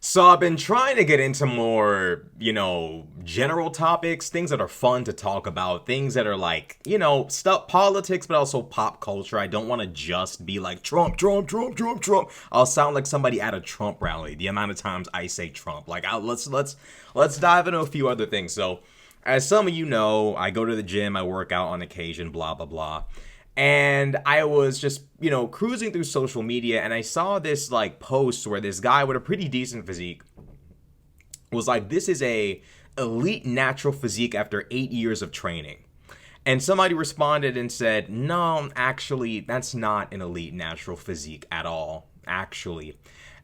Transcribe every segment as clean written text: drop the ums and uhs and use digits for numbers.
So I've been trying to get into more, general topics, things that are fun to talk about, things that are like, stuff, politics, but also pop culture. I don't want to just be like Trump, Trump, Trump, Trump, Trump. I'll sound like somebody at a Trump rally. The amount of times I say Trump, like, let's dive into a few other things. So, as some of you know, I go to the gym, I work out on occasion, blah blah blah. And I was just, cruising through social media and I saw this like post where this guy with a pretty decent physique was like, this is a elite natural physique after 8 years of training. And somebody responded and said, no, actually, that's not an elite natural physique at all, actually.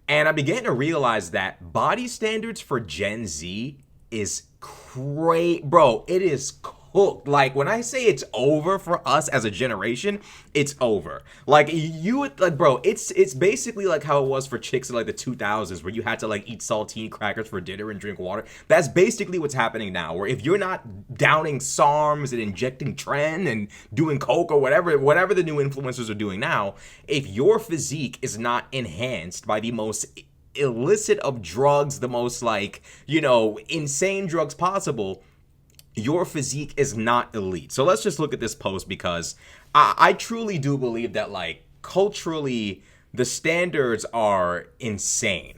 And I began to realize that body standards for Gen Z is crazy. Bro, it is cooked. Like, when I say it's over for us as a generation, it's over. Like, you would, like, bro, it's basically like how it was for chicks in, like, the 2000s, where you had to, like, eat saltine crackers for dinner and drink water. That's basically what's happening now, where if you're not downing SARMs and injecting Tren and doing Coke or whatever the new influencers are doing now, if your physique is not enhanced by the most illicit of drugs, the most, like, insane drugs possible, your physique is not elite. So let's just look at this post, because I truly do believe that, like, culturally, the standards are insane.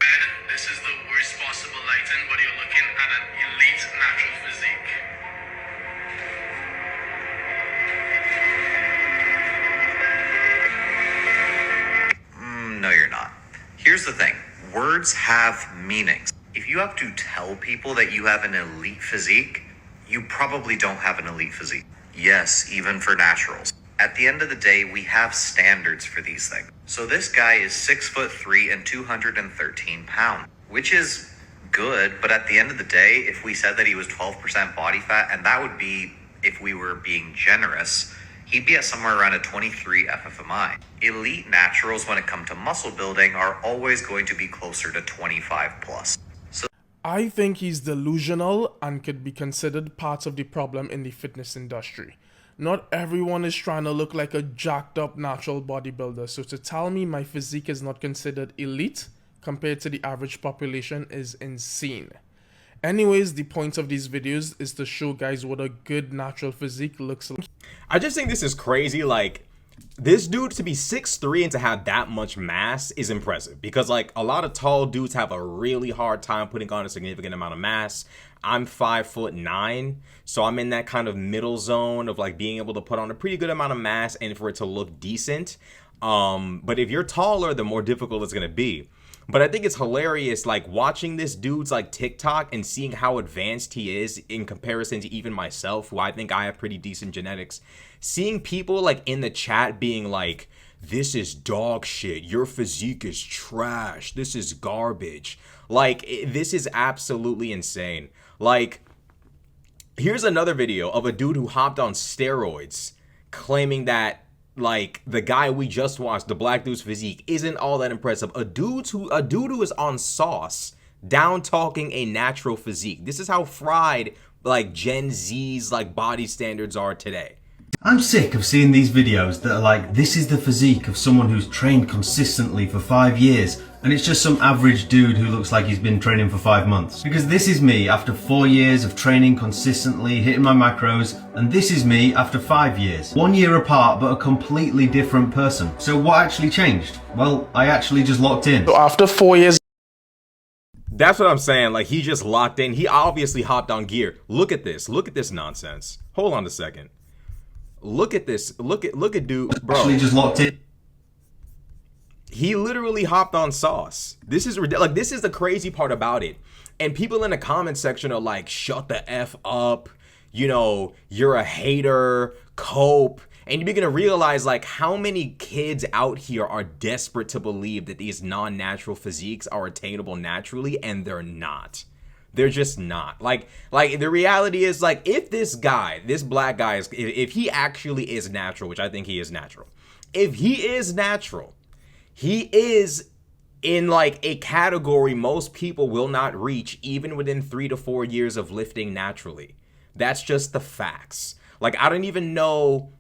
This is the worst possible lighting, but you're looking at an elite natural physique. No, you're not. Here's the thing. Words have meanings. If you have to tell people that you have an elite physique, you probably don't have an elite physique. Yes, even for naturals. At the end of the day, we have standards for these things. So this guy is 6'3" and 213 pounds, which is good. But at the end of the day, if we said that he was 12% body fat, and that would be if we were being generous, he'd be at somewhere around a 23 FFMI. Elite naturals, when it comes to muscle building, are always going to be closer to 25 plus. I think he's delusional and could be considered part of the problem in the fitness industry. Not everyone is trying to look like a jacked up natural bodybuilder, so to tell me my physique is not considered elite compared to the average population is insane. Anyways, the point of these videos is to show guys what a good natural physique looks like. I just think this is crazy. Like, this dude to be 6'3" and to have that much mass is impressive, because, like, a lot of tall dudes have a really hard time putting on a significant amount of mass. I'm 5'9", so I'm in that kind of middle zone of, like, being able to put on a pretty good amount of mass and for it to look decent. But if you're taller, the more difficult it's gonna be. But I think it's hilarious, like, watching this dude's, like, TikTok and seeing how advanced he is in comparison to even myself, who I think I have pretty decent genetics. Seeing people, like, in the chat being like, this is dog shit, your physique is trash, this is garbage. Like, this is absolutely insane. Like, here's another video of a dude who hopped on steroids, claiming that, like, the guy we just watched, the black dude's physique, isn't all that impressive. A dude who is on sauce, down talking a natural physique. This is how fried, like, Gen Z's, like, body standards are today. I'm sick of seeing these videos that are like, this is the physique of someone who's trained consistently for 5 years, and it's just some average dude who looks like he's been training for 5 months. Because this is me after 4 years of training consistently, hitting my macros, and this is me after 5 years. 1 year apart, but a completely different person. So what actually changed? Well, I actually just locked in. So after 4 years, That's what I'm saying. Like, he just locked in. He obviously hopped on gear. Look at this. Look at this nonsense. Hold on a second. Look at this. Look at dude, bro. Actually just locked in. He literally hopped on sauce. This is ridiculous. Like, this is the crazy part about it. And people in the comment section are like, shut the F up. You're a hater. Cope. And you begin to realize, like, how many kids out here are desperate to believe that these non-natural physiques are attainable naturally, and they're not. They're just not. Like the reality is, like, if this guy, this black guy, if he actually is natural, which I think he is natural, if he is natural, he is in, like, a category most people will not reach even within 3 to 4 years of lifting naturally. That's just the facts. Like, I don't even know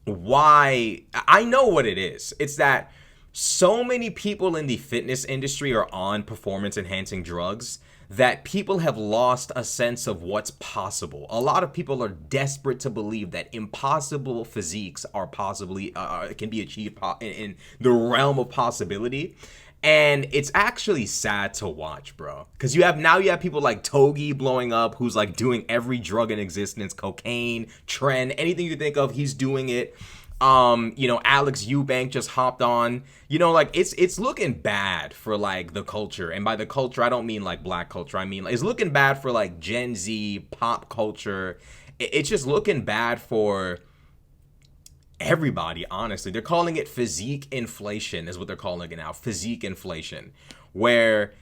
why. I know what it is. It's that so many people in the fitness industry are on performance enhancing drugs that people have lost a sense of what's possible. A lot of people are desperate to believe that impossible physiques are possibly can be achieved in the realm of possibility. And it's actually sad to watch, bro. Because you have people like Togi blowing up, who's like doing every drug in existence, cocaine, trend, anything you think of, he's doing it. Alex Eubank just hopped on. Like it's looking bad for like the culture. And by the culture, I don't mean like black culture. I mean, it's looking bad for like Gen Z pop culture. It's just looking bad for everybody, honestly. They're calling it physique inflation is what they're calling it now. Physique inflation, where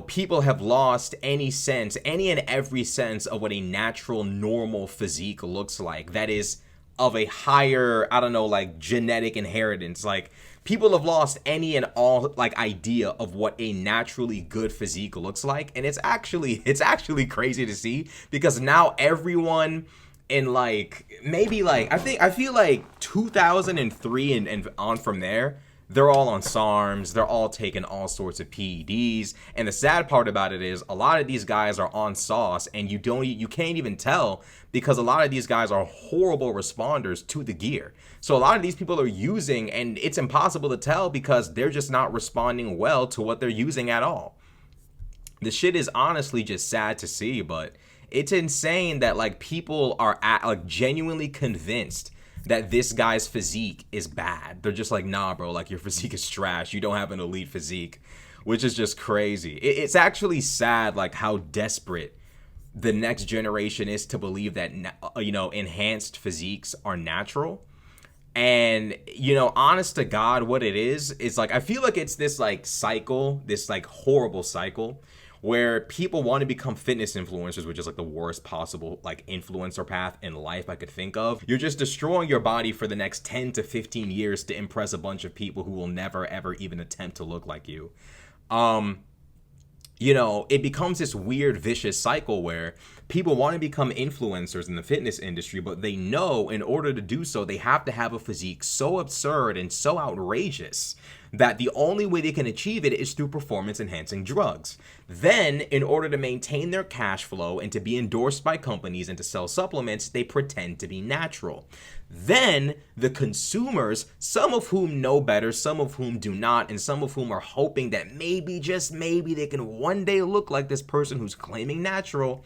people have lost any and every sense of what a natural, normal physique looks like. That is of a higher, I don't know, like genetic inheritance. Like people have lost any and all like idea of what a naturally good physique looks like. And it's actually crazy to see, because now everyone in like maybe like I feel like 2003 and on from there, they're all on SARMs, they're all taking all sorts of PEDs, and the sad part about it is a lot of these guys are on sauce, and you can't even tell, because a lot of these guys are horrible responders to the gear. So a lot of these people are using, and it's impossible to tell because they're just not responding well to what they're using at all. The shit is honestly just sad to see, but it's insane that like people are like genuinely convinced that this guy's physique is bad. They're just like, nah, bro, like your physique is trash. You don't have an elite physique, which is just crazy. It's actually sad, like how desperate the next generation is to believe that, enhanced physiques are natural. And, honest to God, what it is like, I feel like it's this like cycle, this like horrible cycle where people want to become fitness influencers, which is like the worst possible like influencer path in life I could think of. You're just destroying your body for the next 10 to 15 years to impress a bunch of people who will never ever even attempt to look like you. It becomes this weird vicious cycle where people want to become influencers in the fitness industry, but they know in order to do so, they have to have a physique so absurd and so outrageous that the only way they can achieve it is through performance enhancing drugs. Then, in order to maintain their cash flow and to be endorsed by companies and to sell supplements, they pretend to be natural. Then, the consumers, some of whom know better, some of whom do not, and some of whom are hoping that maybe, just maybe, they can one day look like this person who's claiming natural.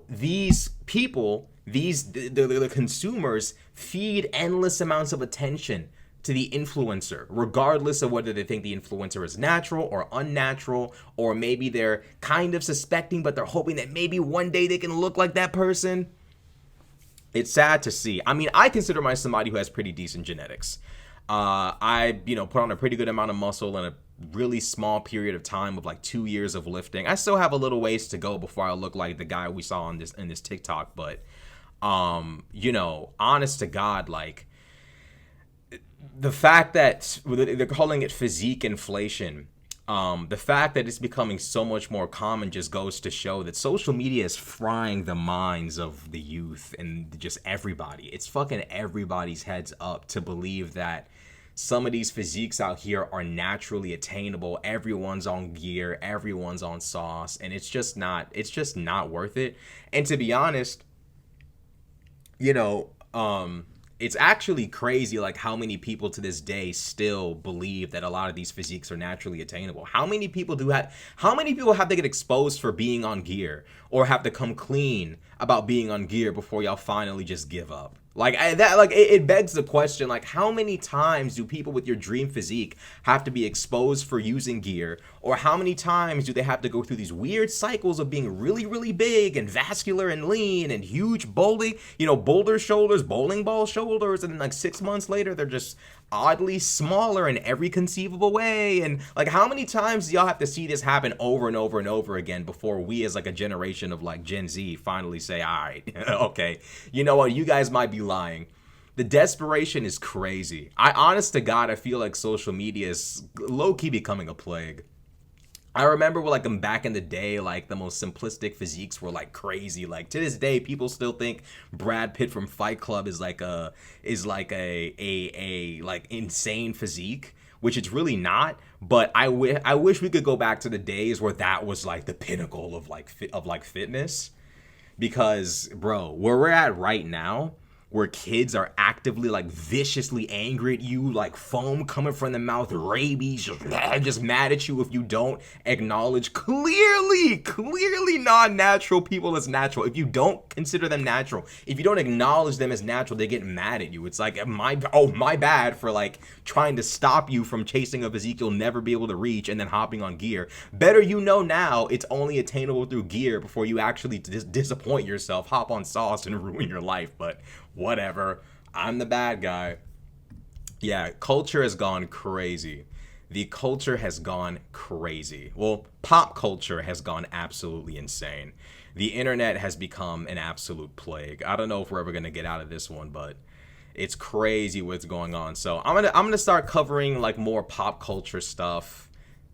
These people, the consumers, feed endless amounts of attention to the influencer, regardless of whether they think the influencer is natural or unnatural, or maybe they're kind of suspecting, but they're hoping that maybe one day they can look like that person. It's sad to see. I mean, I consider myself somebody who has pretty decent genetics. I, put on a pretty good amount of muscle in a really small period of time of like 2 years of lifting. I still have a little ways to go before I look like the guy we saw in this TikTok, but, honest to God, like, the fact that they're calling it physique inflation, the fact that it's becoming so much more common just goes to show that social media is frying the minds of the youth and just everybody. It's fucking everybody's heads up to believe that some of these physiques out here are naturally attainable. Everyone's on gear, everyone's on sauce, and it's just not worth it. And to be honest, it's actually crazy like how many people to this day still believe that a lot of these physiques are naturally attainable. How many people have to get exposed for being on gear or have to come clean about being on gear before y'all finally just give up? It begs the question, like, how many times do people with your dream physique have to be exposed for using gear? Or how many times do they have to go through these weird cycles of being really, really big and vascular and lean and huge boulder shoulders, bowling ball shoulders, and then like 6 months later, they're just oddly smaller in every conceivable way? And like, how many times do y'all have to see this happen over and over and over again before we as like a generation of like Gen Z finally say, all right, okay, you know what, you guys might be lying. The desperation is crazy. Honest to God, I feel like social media is low-key becoming a plague. I remember like back in the day, like the most simplistic physiques were like crazy. Like to this day, people still think Brad Pitt from Fight Club is like a like insane physique, which it's really not. But I wish we could go back to the days where that was like the pinnacle of like fitness. Because bro, where we're at right now, where kids are actively like viciously angry at you, like foam coming from the mouth, rabies, just mad at you if you don't acknowledge clearly non-natural people as natural. If you don't consider them natural, if you don't acknowledge them as natural, they get mad at you. It's like my bad for like trying to stop you from chasing a physique you'll never be able to reach and then hopping on gear. Better you know now it's only attainable through gear before you actually disappoint yourself, hop on sauce and ruin your life. But whatever, I'm the bad guy. Yeah, culture has gone crazy. The culture has gone crazy. Well, pop culture has gone absolutely insane. The internet has become an absolute plague. I don't know if we're ever gonna get out of this one, but it's crazy what's going on. So I'm gonna start covering like more pop culture stuff,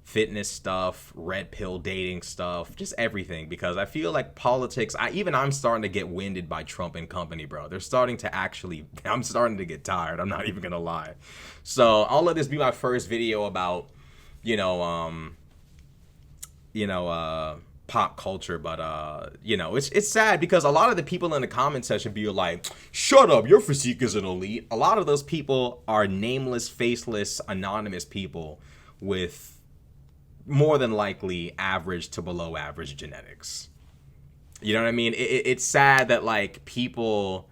fitness stuff, red pill dating stuff, just everything, because I feel like politics, I'm starting to get winded by Trump and company, bro. They're starting to I'm starting to get tired. I'm not even gonna lie. So I'll let this be my first video about, pop culture, but it's sad because a lot of the people in the comment section be like, shut up, your physique isn't elite. A lot of those people are nameless, faceless, anonymous people with more than likely average to below average genetics. You know what I mean? It's sad that like people,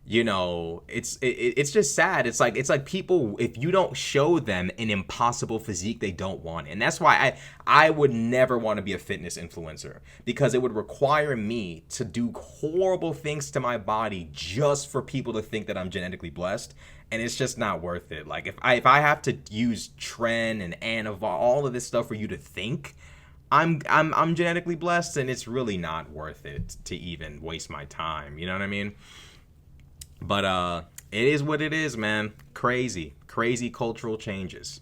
it's just sad. It's like people, if you don't show them an impossible physique, they don't want it. And that's why I would never want to be a fitness influencer, because it would require me to do horrible things to my body just for people to think that I'm genetically blessed. And it's just not worth it. Like if I have to use Tren and Anavar, all of this stuff for you to think I'm genetically blessed, and it's really not worth it to even waste my time. You know what I mean? But it is what it is, man. Crazy cultural changes.